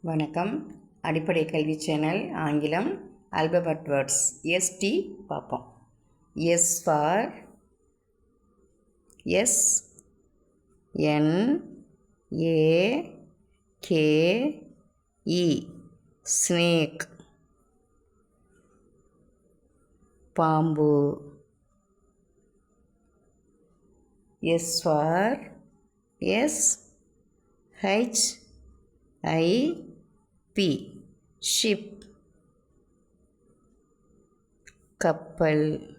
வணக்கம். அடிப்படை கல்வி சேனல் ஆங்கிலம் ஆல்பபெட் வேர்ட்ஸ் எஸ்டி பார்ப்போம். S for S N A K E snake பாம்பு. S for S H I P ship கப்பல்.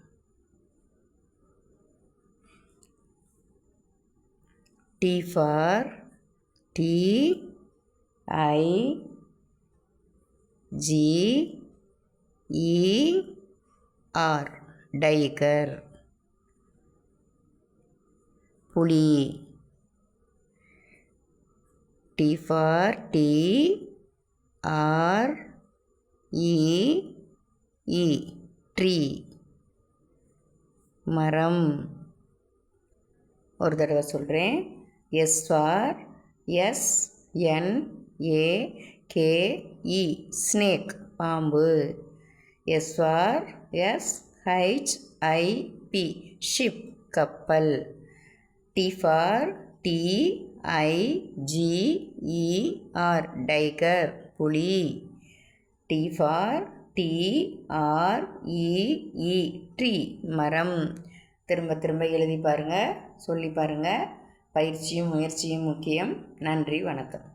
T for T I G E R tiger புலி. T for tea, R E E tree மரம். ஒரு தடவை சொல்கிறேன். S for S N A K E snake பாம்பு. S for S H I P ship கப்பல். T for T I G E R tiger புலி. T for T R E E tree மரம். திரும்ப திரும்ப எழுதி பாருங்கள், சொல்லி பாருங்கள். பயிற்சியும் முயற்சியும் முக்கியம். நன்றி, வணக்கம்.